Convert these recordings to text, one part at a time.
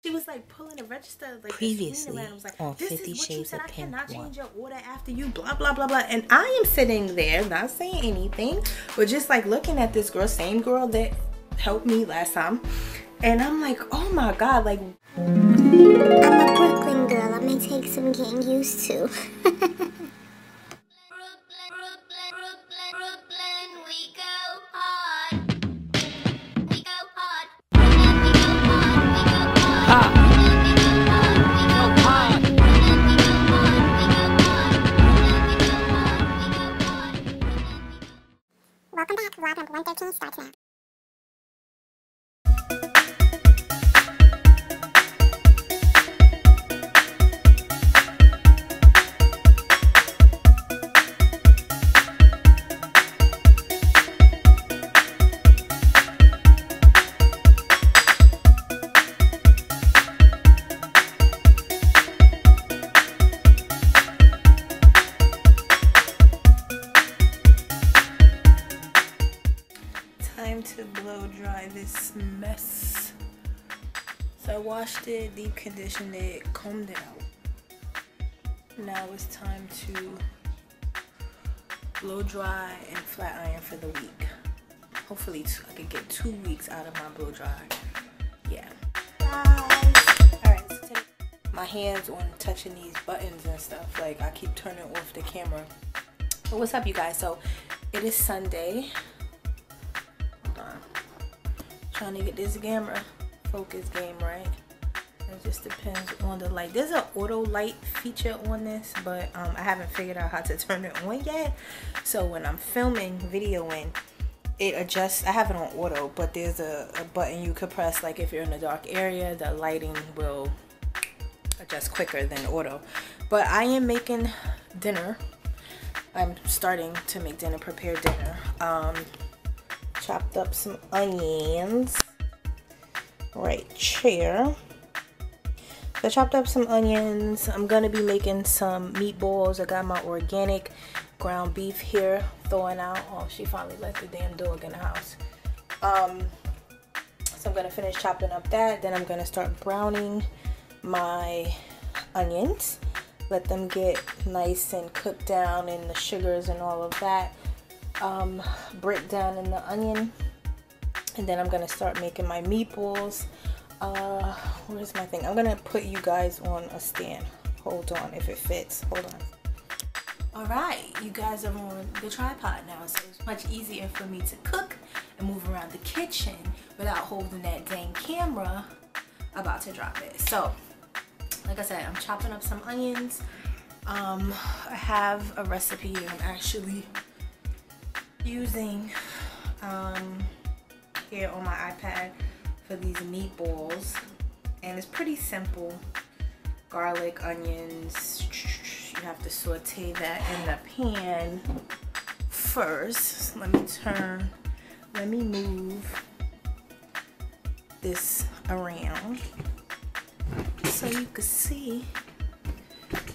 She was like pulling the register, like previously around. I was like, on this 50 is what Shades you said. of I Pink cannot 1. change your order after you, blah blah blah blah. And I am sitting there, not saying anything, but just like looking at this girl, same girl that helped me last time, and I'm like, oh my god, like I'm a Brooklyn girl. I may take some getting used to. Welcome back. Lab number 113 starts now. time to blow dry this mess. So I washed it, deep conditioned it, combed it out. Now it's time to blow dry and flat iron for the week. Hopefully I could get 2 weeks out of my blow dry. Yeah. Alright, so today my hands on touching these buttons and stuff. Like, I keep turning off the camera. But what's up, you guys? So it is Sunday. Hold on. Trying to get this camera focus game right. It just depends on the light. There's an auto light feature on this, but I haven't figured out how to turn it on yet. So when I'm filming, videoing, it adjusts. I have it on auto, but there's a button you could press, like if you're in a dark area, the lighting will adjust quicker than auto. But I am making dinner. I'm starting to make dinner, prepare dinner. Chopped up some onions right here. So I chopped up some onions. I'm gonna be making some meatballs. I got my organic ground beef here, thawing out. Oh, she finally let the damn dog in the house. So I'm gonna finish chopping up that. Then I'm gonna start browning my onions. Let them get nice and cooked down in the sugars and all of that. Break down in the onion. And then I'm gonna start making my meatballs. Where's my thing? I'm gonna put you guys on a stand. Hold on, if it fits. Hold on. Alright, you guys are on the tripod now, so it's much easier for me to cook and move around the kitchen without holding that dang camera about to drop it. So, like I said, I'm chopping up some onions. I have a recipe that I'm actually using here on my iPad for these meatballs, and it's pretty simple. Garlic, onions, you have to saute that in the pan first. Let me move this around so you can see.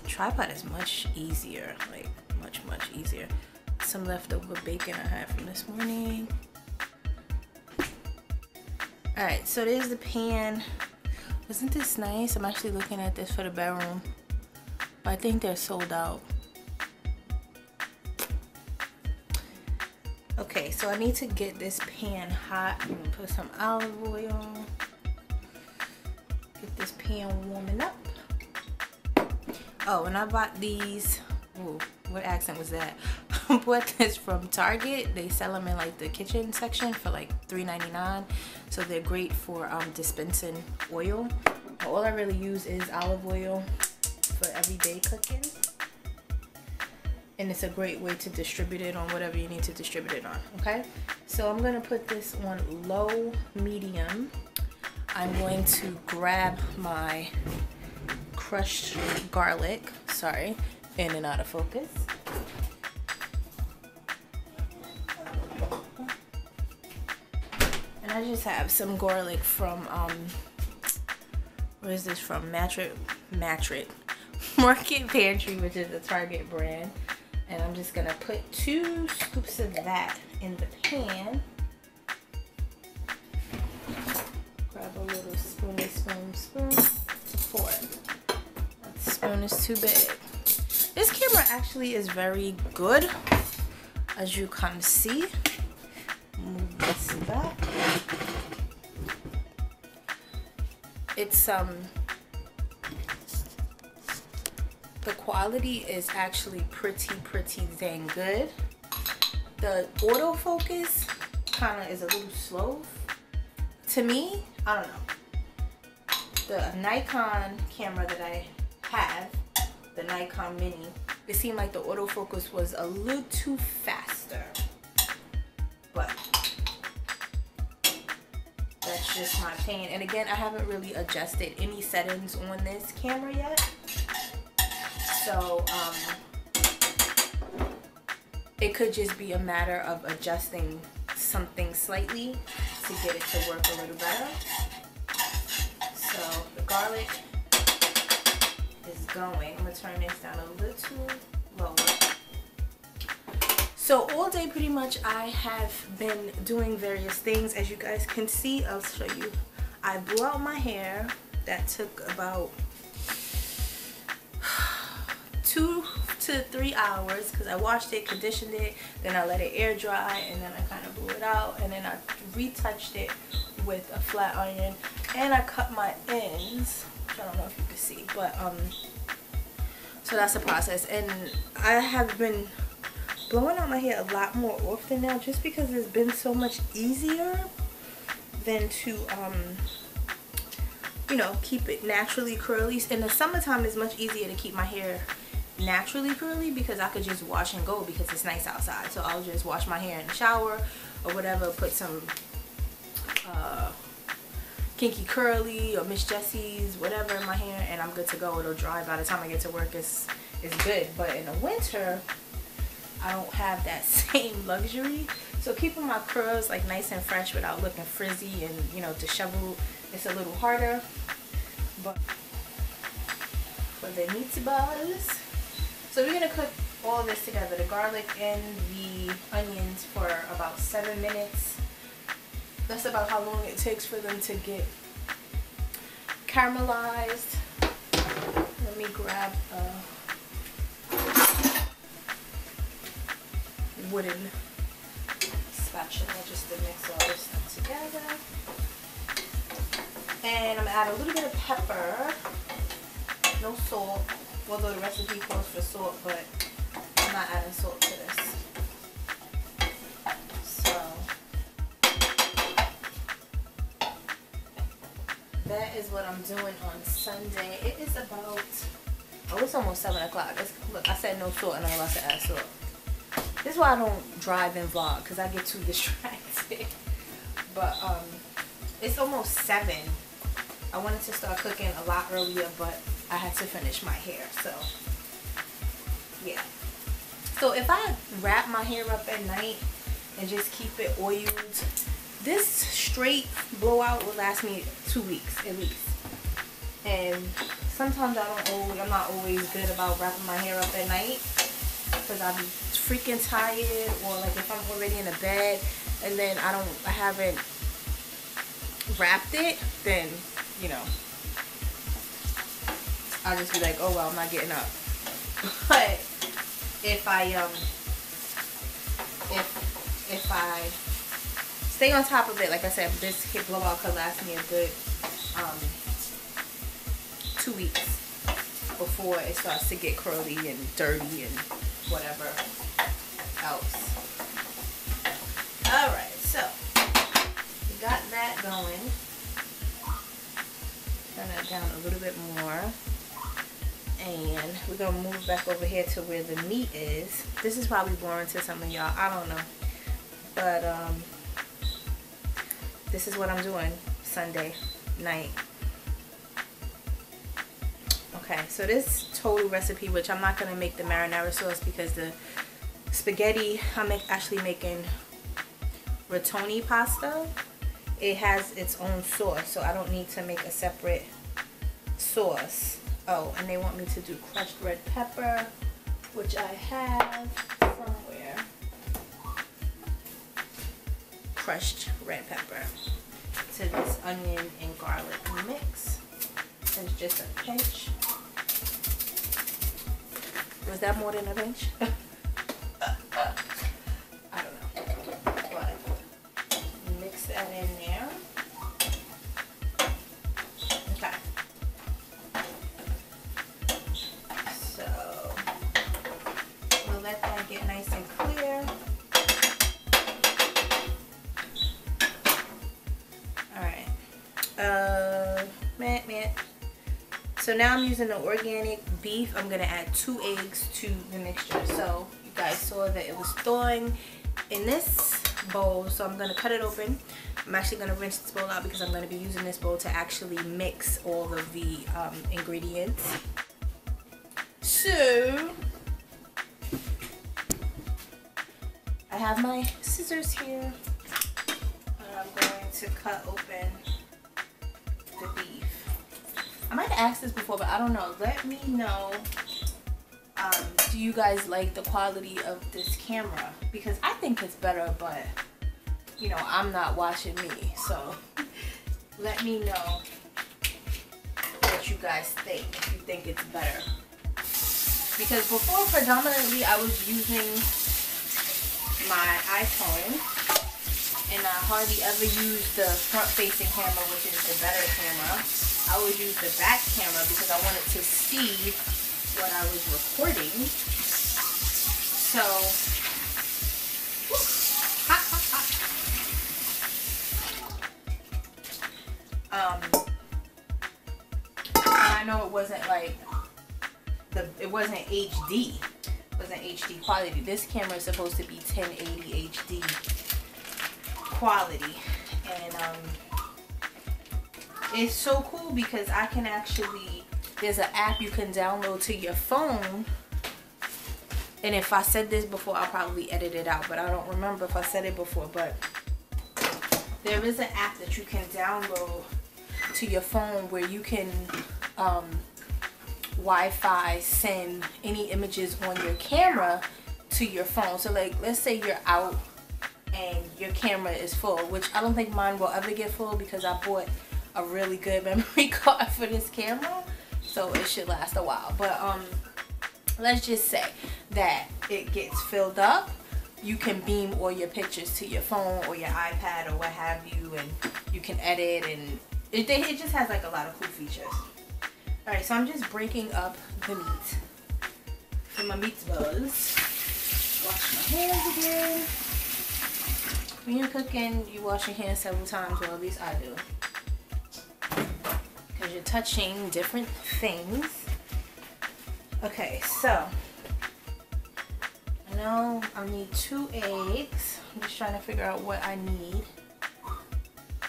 Tripod is much easier, like much easier. Some leftover bacon I had from this morning. Alright, so there's the pan. Isn't this nice? I'm actually looking at this for the bedroom, but I think they're sold out. Okay, so I need to get this pan hot. I'm gonna put some olive oil. Get this pan warming up. Oh, and I bought these. Ooh, what accent was that? I bought this from Target. They sell them in like the kitchen section for like $3.99. So they're great for dispensing oil. All I really use is olive oil for everyday cooking. And it's a great way to distribute it on whatever you need to distribute it on, okay? So I'm gonna put this on low, medium. I'm going to grab my crushed garlic, sorry, in and out of focus. And I just have some garlic from, where is this from? Market Pantry, which is a Target brand. And I'm just gonna put 2 scoops of that in the pan. Grab a little spoon. phone is too big. This camera actually is very good, as you can see. Move this back. It's the quality is actually pretty dang good. The autofocus kind of is a little slow to me. I don't know. The Nikon camera that I have, the Nikon Mini, it seemed like the autofocus was a little too faster. But that's just my opinion. And again, I haven't really adjusted any settings on this camera yet. So it could just be a matter of adjusting something slightly to get it to work a little better. So the garlic is going. I'm gonna turn this down a little lower. So all day pretty much I have been doing various things. As you guys can see, I'll show you. I blew out my hair. That took about 2 to 3 hours because I washed it, conditioned it, then I let it air dry, and then I kind of blew it out, and then I retouched it with a flat iron, and I cut my ends. I don't know if you can see, but so that's the process. And I have been blowing out my hair a lot more often now, just because it's been so much easier than to you know, keep it naturally curly. In the summertime it's much easier to keep my hair naturally curly because I could just wash and go because it's nice outside. So I'll just wash my hair in the shower or whatever, put some Kinky Curly or Miss Jessie's, whatever, in my hair, and I'm good to go. It'll dry by the time I get to work. It's good. But in the winter I don't have that same luxury, so keeping my curls like nice and fresh without looking frizzy and, you know, disheveled, it's a little harder. But for the meatballs, so we're gonna cook all this together, the garlic and the onions, for about 7 minutes. That's about how long it takes for them to get caramelized. Let me grab a wooden spatula just to mix all this stuff together. And I'm gonna add a little bit of pepper, no salt, although the recipe calls for salt, but I'm not adding salt to this. So that is what I'm doing on Sunday. It is about, oh, it's almost 7 o'clock. Look, I said no salt and I'm about to add salt. This is why I don't drive and vlog, because I get too distracted. But it's almost 7. I wanted to start cooking a lot earlier, but I had to finish my hair. So yeah. So if I wrap my hair up at night and just keep it oiled, this straight blowout will last me 2 weeks at least. And sometimes I'm not always good about wrapping my hair up at night, because I'll be freaking tired, or like if I'm already in the bed and then I haven't wrapped it, then, you know, I'll just be like, oh well, I'm not getting up. But if I stay on top of it, like I said, this hip blowout could last me a good 2 weeks before it starts to get curly and dirty and whatever else. Alright, so we got that going. Turn that down a little bit more. And we're going to move back over here to where the meat is. This is probably boring to some of y'all. I don't know. But this is what I'm doing Sunday night. Okay, so this total recipe, which I'm not going to make the marinara sauce because the spaghetti, I'm actually making rigatoni pasta. It has its own sauce, so I don't need to make a separate sauce. Oh, and they want me to do crushed red pepper, which I have somewhere. Crushed red pepper to this onion and garlic mix. It's just a pinch. Was that more than a pinch? I don't know. But mix that in there. Okay. So we'll let that get nice and clear. Alright. So now I'm using the organic beef. I'm gonna add 2 eggs to the mixture. So you guys saw that it was thawing in this bowl, so I'm gonna cut it open. I'm actually gonna rinse this bowl out because I'm gonna be using this bowl to actually mix all of the ingredients. So I have my scissors here, and I'm going to cut open the beef. I might have asked this before, but I don't know. Let me know, do you guys like the quality of this camera? Because I think it's better, but you know, I'm not watching me, so let me know what you guys think, if you think it's better. Because before, predominantly, I was using my iPhone, and I hardly ever used the front-facing camera, which is the better camera. I always use the back camera because I wanted to see what I was recording. So, I know it wasn't like it wasn't HD. It wasn't HD quality. This camera is supposed to be 1080 HD quality, and it's so cool because I can actually, there's an app you can download to your phone, and if I said this before, I'll probably edit it out, but I don't remember if I said it before, but there is an app that you can download to your phone where you can Wi-Fi send any images on your camera to your phone. So like, let's say you're out and your camera is full, which I don't think mine will ever get full because I bought a really good memory card for this camera, so it should last a while. But let's just say that it gets filled up, you can beam all your pictures to your phone or your iPad or what have you, and you can edit, and it just has like a lot of cool features. Alright, so I'm just breaking up the meat. So my meat's buzz. Wash my hands again. When you're cooking, you wash your hands several times, well at least I do. Because you're touching different things. Okay, so I know I need 2 eggs. I'm just trying to figure out what I need.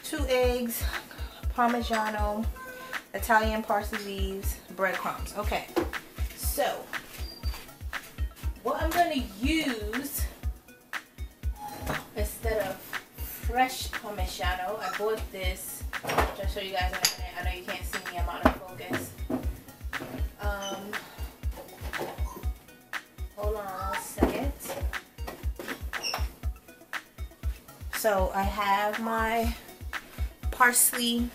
2 eggs, Parmigiano, Italian parsley leaves, breadcrumbs. Okay, so what I'm going to use instead of fresh Parmigiano, I bought this. I'll show you guys in a minute. I know you can't see me, I'm out of focus. Hold on a second. So I have my parsley.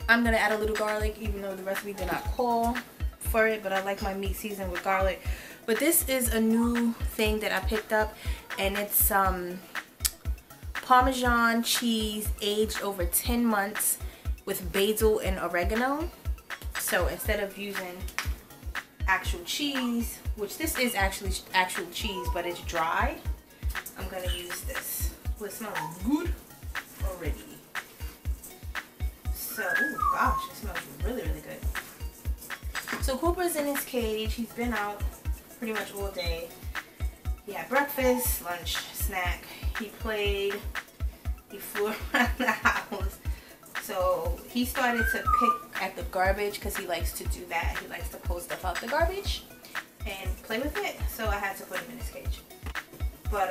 I'm gonna add a little garlic, even though the recipe did not call for it, but I like my meat seasoned with garlic. But this is a new thing that I picked up, and it's Parmesan cheese aged over 10 months with basil and oregano. So instead of using actual cheese, which this is actually actual cheese, but it's dry, I'm gonna use this. Well, it smells good already. So, oh gosh, it smells really, really good. So Cooper's in his cage. He's been out pretty much all day. He had breakfast, lunch, snack. He played. He flew around the house. So he started to pick at the garbage because he likes to do that. He likes to pull stuff out the garbage and play with it. So I had to put him in his cage. But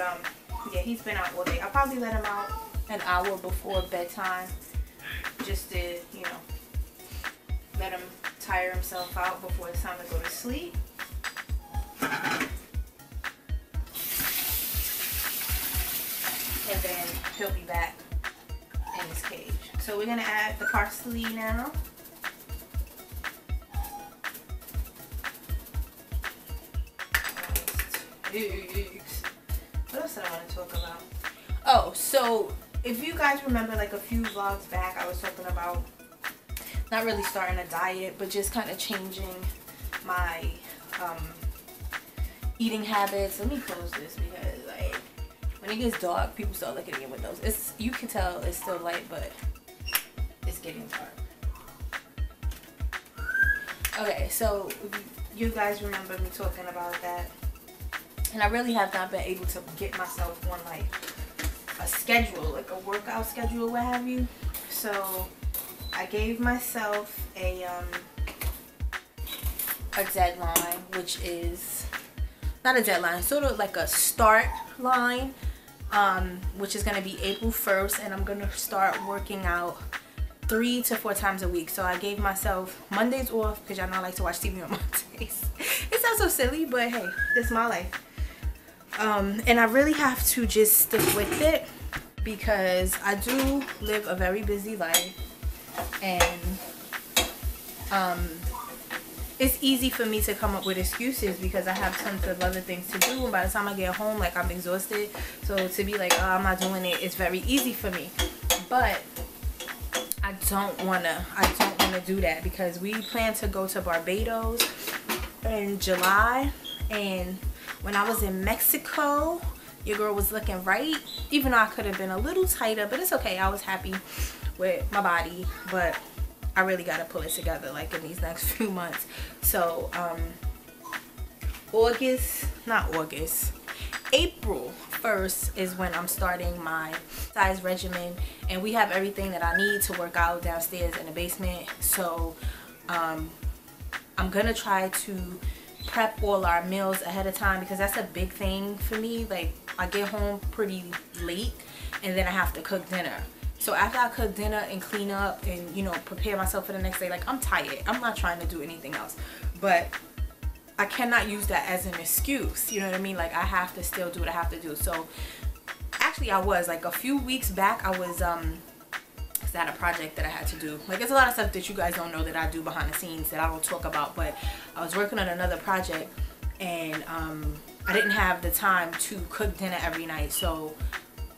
yeah, he's been out all day. I'll probably let him out an hour before bedtime, just to, you know, let him tire himself out before it's time to go to sleep. And then he'll be back in his cage. So we're gonna add the parsley now. weeks. What else did I want to talk about? Oh, so if you guys remember, like a few vlogs back, I was talking about not really starting a diet, but just kind of changing my eating habits. Let me close this because like when it gets dark, people start looking at your windows. It's, you can tell it's still light, but it's getting dark. Okay, so you guys remember me talking about that, and I really have not been able to get myself on like a schedule, like a workout schedule, what have you. So I gave myself a deadline, which is not a deadline, sort of like a start line, which is going to be April 1st, and I'm going to start working out 3 to 4 times a week. So I gave myself Mondays off because y'all know I like to watch TV on Mondays. It sounds so silly, but hey, this is my life. And I really have to just stick with it because I do live a very busy life, and it's easy for me to come up with excuses because I have tons of other things to do, and by the time I get home, like, I'm exhausted. So to be like, oh, I'm not doing it, it's very easy for me. But I don't wanna do that because we plan to go to Barbados in July, and when I was in Mexico, your girl was looking right, even though I could have been a little tighter, but it's okay. I was happy with my body, but I really got to pull it together like in these next few months. So April 1st is when I'm starting my size regimen, and we have everything that I need to work out downstairs in the basement. So I'm gonna try to prep all our meals ahead of time because that's a big thing for me. Like, I get home pretty late and then I have to cook dinner. So after I cook dinner and clean up and, you know, prepare myself for the next day, like, I'm tired. I'm not trying to do anything else. But I cannot use that as an excuse. You know what I mean? Like, I have to still do what I have to do. So actually I was, like, a few weeks back, I was at a project that I had to do. Like, there's a lot of stuff that you guys don't know that I do behind the scenes that I don't talk about, but I was working on another project, and I didn't have the time to cook dinner every night. So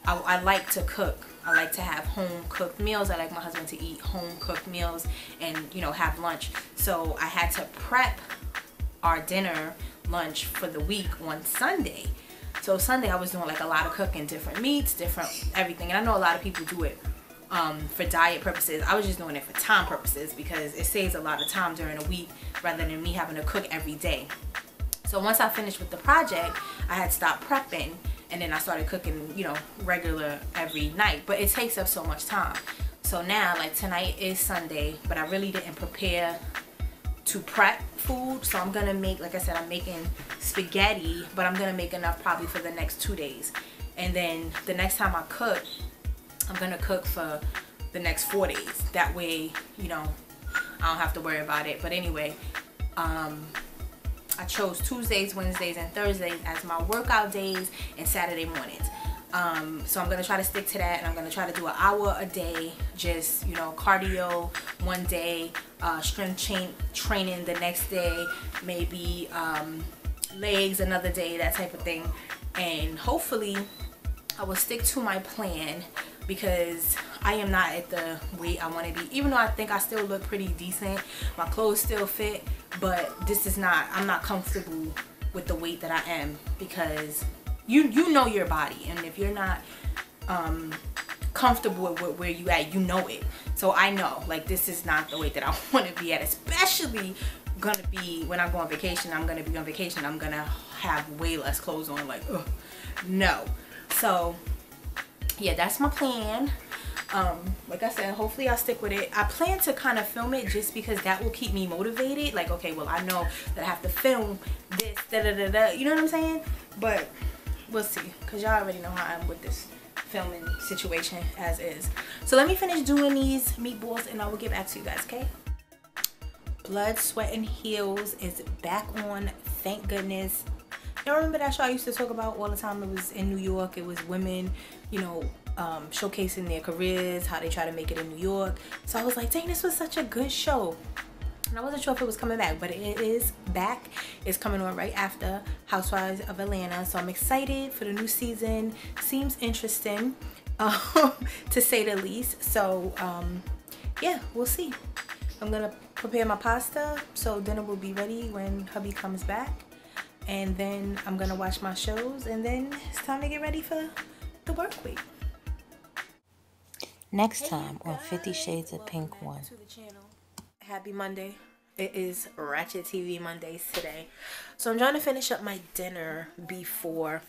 I like to cook. I like to have home cooked meals. I like my husband to eat home cooked meals and, you know, have lunch. So I had to prep our dinner lunch for the week on Sunday. So Sunday I was doing like a lot of cooking, different meats, different everything. And I know a lot of people do it for diet purposes. I was just doing it for time purposes because it saves a lot of time during a week rather than me having to cook every day. So once I finished with the project, I had stopped prepping, and then I started cooking, you know, regular every night. But it takes up so much time. So now, like, tonight is Sunday, but I really didn't prepare to prep food. So I'm gonna make, like I said, I'm making spaghetti, but I'm gonna make enough probably for the next 2 days. And then the next time I cook, I'm gonna cook for the next 4 days. That way, you know, I don't have to worry about it. But anyway, I chose Tuesdays, Wednesdays, and Thursdays as my workout days, and Saturday mornings. So I'm gonna try to stick to that, and I'm gonna try to do an hour a day, just, you know, cardio one day, strength training the next day, maybe legs another day, that type of thing. And hopefully I will stick to my plan because I am not at the weight I want to be. Even though I think I still look pretty decent, my clothes still fit, but this is not, I'm not comfortable with the weight that I am, because you know your body, and if you're not comfortable with where you at, you know it. So I know, like, this is not the weight that I want to be at, especially gonna be when I go on vacation. I'm gonna be on vacation, I'm gonna have way less clothes on, like, ugh, no. So yeah, that's my plan. Like I said, hopefully I'll stick with it. I plan to kind of film it just because that will keep me motivated. Like, okay, well, I know that I have to film this, you know what I'm saying? But we'll see, because y'all already know how I am with this filming situation as is. So let me finish doing these meatballs and I will get back to you guys, okay? Blood, Sweat, and Heels is back on, thank goodness. Y'all remember that show I used to talk about all the time? It was in New York. It was women, you know, showcasing their careers, how they try to make it in New York. So I was like, dang, this was such a good show. And I wasn't sure if it was coming back, but it is back. It's coming on right after Housewives of Atlanta. So I'm excited for the new season. Seems interesting, to say the least. So yeah, we'll see. I'm gonna prepare my pasta so dinner will be ready when hubby comes back. And then I'm gonna watch my shows, and then it's time to get ready for the work week. Next time on 50 Shades of Pink 1. Happy Monday. It is Ratchet TV Mondays today. So I'm trying to finish up my dinner before